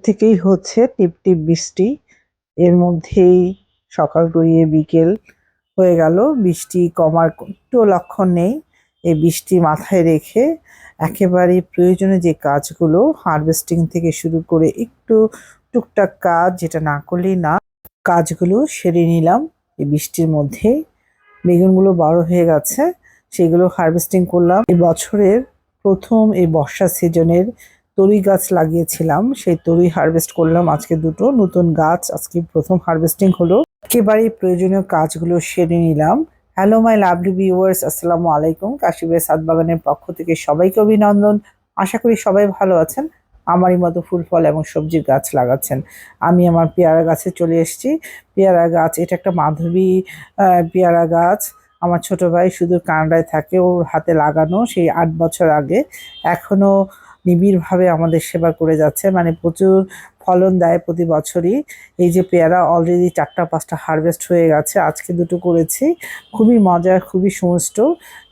থেকেই হচ্ছে টিপ টিপ বৃষ্টি। এর মধ্যেই সকাল গড়িয়ে বিকেল হয়ে গেল, বৃষ্টি কমার একটু লক্ষণ নেই। এই বৃষ্টি মাথায় রেখে একেবারে প্রয়োজনীয় যে কাজগুলো হারভেস্টিং থেকে শুরু করে একটু টুকটাক কাজ যেটা না করলেই না, কাজগুলো সেরে নিলাম এই বৃষ্টির মধ্যে। বেগুনগুলো বড় হয়ে গেছে, সেগুলো হারভেস্টিং করলাম। এই বছরের প্রথম এই বর্ষা সিজনের তরুই গাছ লাগিয়েছিলাম, সেই তরুই হারভেস্ট করলাম আজকে দুটো নতুন গাছ, আজকে প্রথম হারভেস্টিং হলো। একেবারেই প্রয়োজনীয় কাজগুলো সেরে নিলাম। হ্যালো মাই লাভলি ভিউয়ার্স, আসসালামু আলাইকুম। কাশিবের ছাদ বাগানের পক্ষ থেকে সবাইকে অভিনন্দন। আশা করি সবাই ভালো আছেন, আমারই মতো ফুল ফল এবং সবজির গাছ লাগাচ্ছেন। আমি আমার পেয়ারা গাছে চলে এসেছি। পেয়ারা গাছ, এটা একটা মাধবী পেয়ারা গাছ। আমার ছোট ভাই সুদূর কানাডায় থাকে, ওর হাতে লাগানো সেই 8 বছর আগে। এখনো নিবিড়ভাবে আমাদের সেবা করে যাচ্ছে, মানে প্রচুর ফলন দেয় প্রতি বছরই। এই যে পেয়ারা অলরেডি 4টা 5টা হারভেস্ট হয়ে গেছে, আজকে দুটো করেছি। খুবই মজার, খুবই সুমিষ্ট।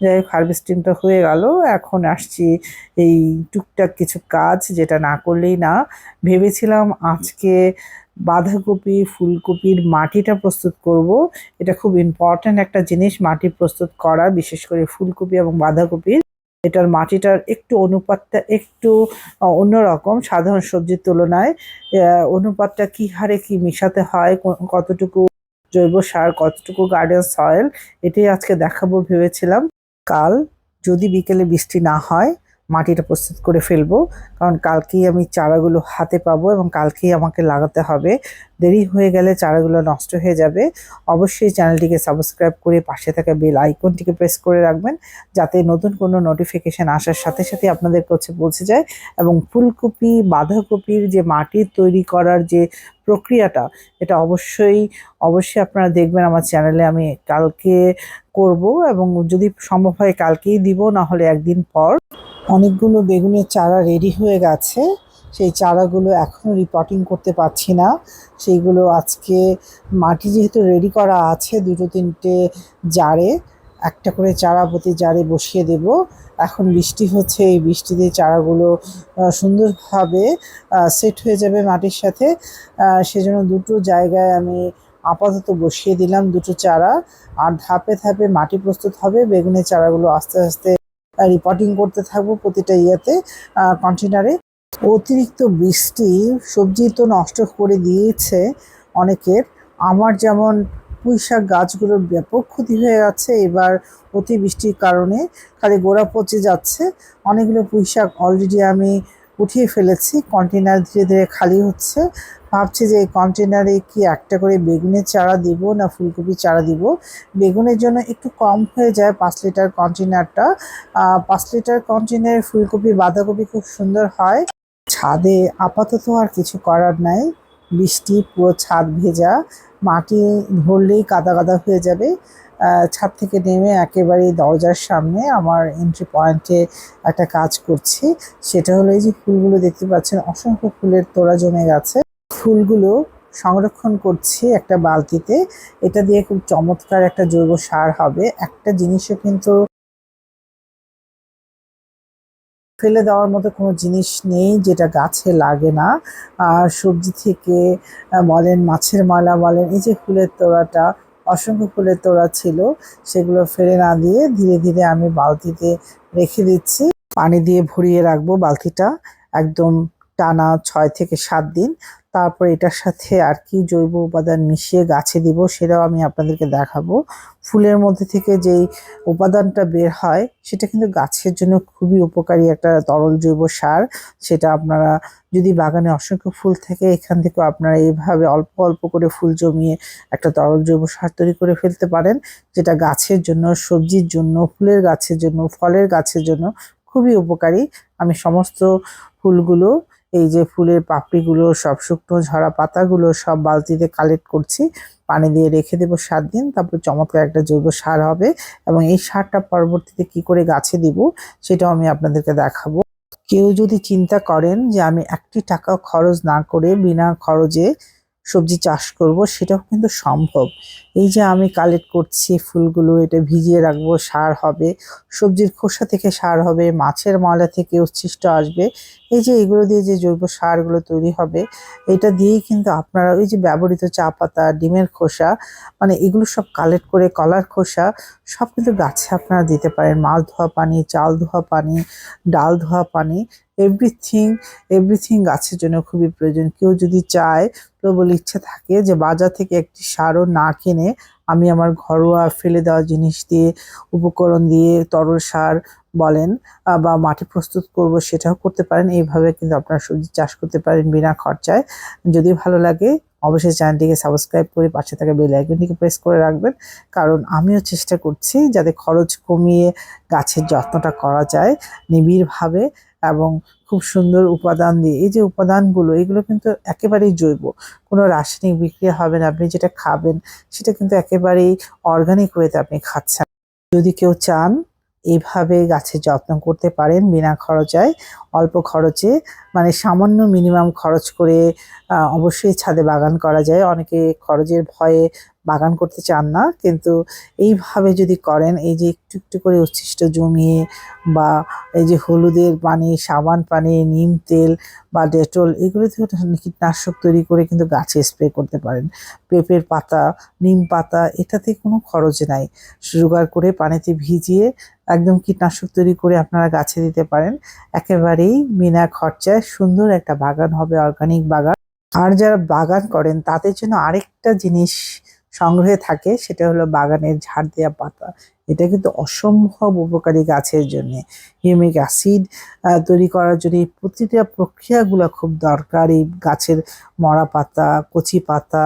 যাই হোক, হারভেস্টিংটা হয়ে গেল। এখন আসছি এই টুকটাক কিছু কাজ যেটা না করলেই না। ভেবেছিলাম আজকে বাঁধাকপি ফুলকপির মাটিটা প্রস্তুত করব। এটা খুব ইম্পর্ট্যান্ট একটা জিনিস, মাটি প্রস্তুত করা, বিশেষ করে ফুলকপি এবং বাঁধাকপির। এটার মাটিটার একটু অনুপাতটা একটু অন্যরকম সাধারণ সবজির তুলনায়। অনুপাতটা কি হারে কি মিশাতে হয়, কতটুকু জৈব সার, কতটুকু গার্ডেন সয়েল, এটাই আজকে দেখাবো ভেবেছিলাম। কাল যদি বিকেলে বৃষ্টি না হয় মাটিটা প্রস্তুত করে ফেলবো, কারণ কালকেই আমি চারাগুলো হাতে পাবো এবং কালকেই আমাকে লাগাতে হবে। দেরি হয়ে গেলে চারাগুলো নষ্ট হয়ে যাবে। অবশ্যই চ্যানেলটিকে সাবস্ক্রাইব করে পাশে থাকা বেল আইকনটিকে প্রেস করে রাখবেন, যাতে নতুন কোনো নোটিফিকেশান আসার সাথে সাথে আপনাদের কাছে পৌঁছে যায়। এবং ফুলকপি বাঁধাকপির যে মাটি তৈরি করার যে প্রক্রিয়াটা, এটা অবশ্যই অবশ্যই আপনারা দেখবেন আমার চ্যানেলে। আমি কালকে করব এবং যদি সম্ভব হয় কালকেই দিব, না হলে একদিন পর। অনেকগুলো বেগুনের চারা রেডি হয়ে গেছে, সেই চারাগুলো এখনও রিপোর্টিং করতে পারছি না। সেইগুলো আজকে মাটি যেহেতু রেডি করা আছে দুটো তিনটে জারে, একটা করে চারা প্রতি জারে বসিয়ে দেব। এখন বৃষ্টি হচ্ছে, এই বৃষ্টিতে চারাগুলো সুন্দরভাবে সেট হয়ে যাবে মাটির সাথে। সেজন্য দুটো জায়গায় আমি আপাতত বসিয়ে দিলাম দুটো চারা। আর ধাপে ধাপে মাটি প্রস্তুত হবে, বেগুনের চারাগুলো আস্তে আস্তে রিপোর্টিং করতে থাকবো প্রতিটা কন্টেনারে। অতিরিক্ত বৃষ্টি সবজি তো নষ্ট করে দিয়েছে অনেকের। আমার যেমন পুঁইশাক গাছগুলোর ব্যাপক ক্ষতি হয়ে যাচ্ছে এবার অতি বৃষ্টির কারণে, খালি গোড়া পচে যাচ্ছে। অনেকগুলো পুঁইশাক অলরেডি আমি উঠিয়ে ফেলেছি, কন্টেনার ধীরে ধীরে খালি হচ্ছে। ভাবছি যে এই কন্টেনারে কি একটা করে বেগুনের চারা দিব না ফুলকপির চারা দিব। বেগুনের জন্য একটু কম হয়ে যায় 5 লিটার কন্টেনারটা। 5 লিটার কন্টেনারে ফুলকপি বাঁধাকপি খুব সুন্দর হয়। ছাদে আপাতত আর কিছু করার নাই, বৃষ্টি পুরো ছাদ ভেজা, মাটি ধরলেই কাদা কাদা হয়ে যাবে। ছাদ থেকে নেমে একেবারে দরজার সামনে আমার এন্ট্রি পয়েন্টে একটা কাজ করছি। সেটা হলো এই যে ফুলগুলো দেখতে পাচ্ছেন, অসংখ্য ফুলের তোড়া জমে গেছে। ফুলগুলো সংরক্ষণ করছি একটা বালতিতে। এটা দিয়ে খুব চমৎকার একটা জৈব সার হবে। একটা জিনিসও কিন্তু ফেলে দেওয়ার মতো কোনো জিনিস নেই যেটা গাছে লাগে না। আর সবজি থেকে বলেন, মাছের মালা বলেন, এই যে ফুলের তোড়াটা, অসংখ্য ফুলের তোড়া ছিল, সেগুলো ফেলে না দিয়ে ধীরে ধীরে আমি বালতিতে রেখে দিচ্ছি। পানি দিয়ে ভরিয়ে রাখবো বালতিটা একদম টানা 6 থেকে 7 দিন। তারপর এটার সাথে আর কি জৈব উপাদান মিশিয়ে গাছে দিব সেটাও আমি আপনাদেরকে দেখাবো। ফুলের মধ্যে থেকে যেই উপাদানটা বের হয় সেটা কিন্তু গাছের জন্য খুবই উপকারী একটা তরল জৈব সার। সেটা আপনারা যদি বাগানে অসংখ্য ফুল থাকে, এখান থেকেও আপনারা এইভাবে অল্প অল্প করে ফুল জমিয়ে একটা তরল জৈব সার তৈরি করে ফেলতে পারেন, যেটা গাছের জন্য, সবজির জন্য, ফুলের গাছের জন্য, ফলের গাছের জন্য খুবই উপকারী। আমি সমস্ত ফুলগুলো, এই যে ফুলের পাপড়িগুলো, সব শুকনো ঝরা পাতাগুলো সব বালতিতে কালেক্ট করছি। পানি দিয়ে রেখে দেবো 7 দিন, তারপর চমৎকার একটা জৈব সার হবে। এবং এই সারটা পরবর্তীতে কি করে গাছে দিব সেটাও আমি আপনাদেরকে দেখাবো। কেউ যদি চিন্তা করেন যে আমি একটি টাকা খরচ না করে বিনা খরচে সবজি চাষ করব সেটাও কিন্তু সম্ভব। এই যে আমি কালেক্ট করছি ফুলগুলো, এটা ভিজিয়ে রাখবো, সার হবে, সবজির খোসা থেকে সার হবে, মাছের ময়লা থেকে উচ্ছিষ্ট আসবে। এই যে এগুলো দিয়ে যে জৈব সারগুলো তৈরি হবে, এটা দিয়েই কিন্তু আপনারা ওই যে ব্যবহৃত চা পাতা, ডিমের খোসা, মানে এগুলো সব কালেক্ট করে, কলার খোসা সব কিন্তু গাছে আপনারা দিতে পারেন। মাছ ধোয়া পানি, চাল ধোয়া পানি, ডাল ধোয়া পানি, এভরিথিং এভরিথিং গাছের জন্য খুবই প্রয়োজন। কেউ যদি চায়, প্রবল ইচ্ছা থাকে যে বাজার থেকে একটি সারও না কিনে আমি আমার ঘরোয়া ফেলে দেওয়া জিনিস দিয়ে, উপকরণ দিয়ে তরল সার বলেন বা মাটি প্রস্তুত করব, সেটাও করতে পারেন। এইভাবে কিন্তু আপনারা সবজি চাষ করতে পারেন বিনা খরচায়। যদি ভালো লাগে অবশ্যই চ্যানেলটিকে সাবস্ক্রাইব করে পাশে থাকা বেল আইকনটিকে প্রেস করে রাখবেন, কারণ আমিও চেষ্টা করছি যাতে খরচ কমিয়ে গাছের যত্নটা করা যায় নিবিড়ভাবে এবং খুব সুন্দর উপাদান দিয়ে। এই যে উপাদানগুলো, এগুলো কিন্তু একেবারেই জৈব, কোনো রাসায়নিক বিক্রিয়া হবে না। আপনি যেটা খাবেন সেটা কিন্তু একেবারেই অর্গানিক ওয়েতে আপনি খাচ্ছেন। যদি কেউ চান এইভাবে গাছের যত্ন করতে পারেন বিনা খরচায়, অল্প খরচে, মানে সামান্য মিনিমাম খরচ করে অবশ্যই ছাদে বাগান করা যায়। অনেকে খরচের ভয়ে বাগান করতে চান না, কিন্তু এইভাবে যদি করেন, এই যে একটু একটু করে উচ্ছিষ্ট জমিয়ে বা এই যে হলুদের পানি, সাবান পানি, নিম তেল বা ডেটল, এগুলো থেকে কীটনাশক তৈরি করে কিন্তু গাছে স্প্রে করতে পারেন। পেঁপের পাতা, নিম পাতা, এটাতে কোনো খরচ নাই। জোগাড় করে পানিতে ভিজিয়ে একদম কীটনাশক তৈরি করে আপনারা গাছে দিতে পারেন। একেবারেই বিনা খরচায় সুন্দর একটা বাগান হবে, অর্গানিক বাগান। আর যারা বাগান করেন তাদের জন্য আরেকটা জিনিস সংগ্রহে থাকে, সেটা হলো বাগানের ঝাড় দেওয়া পাতা। এটা কিন্তু অসম্ভব উপকারী গাছের জন্য। হিউমিক অ্যাসিড তৈরি করার জন্য এই প্রতিটা প্রক্রিয়াগুলো খুব দরকার। এই গাছের মরা পাতা, কচি পাতা,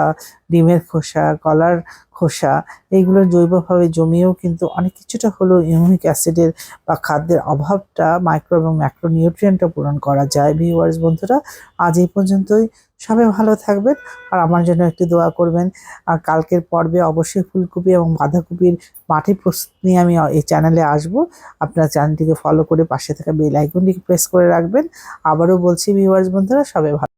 ডিমের খোসা, কলার খোসা, এইগুলো জৈবভাবে জমিয়েও কিন্তু অনেক কিছুটা হলেও হিউমিক অ্যাসিডের বা খাদ্যের অভাবটা, মাইক্রো এবং ম্যাক্রো নিউট্রিয়েন্টটা পূরণ করা যায়। ভিউয়ার্স বন্ধুরা, আজ এই পর্যন্তই। সবাই ভালো থাকবেন আর আমার জন্য একটু দোয়া করবেন। আর কালকের পর্বে অবশ্যই ফুলকপি এবং বাঁধাকপির মাটি প্রস্তুত নিয়ে আমি এই চ্যানেলে আসব। আপনার চ্যানেলটিকে ফলো করে পাশে থাকা বেল আইকনটিকে প্রেস করে রাখবেন। আবারও বলছি ভিউয়ার্স বন্ধুরা, সবাই ভালো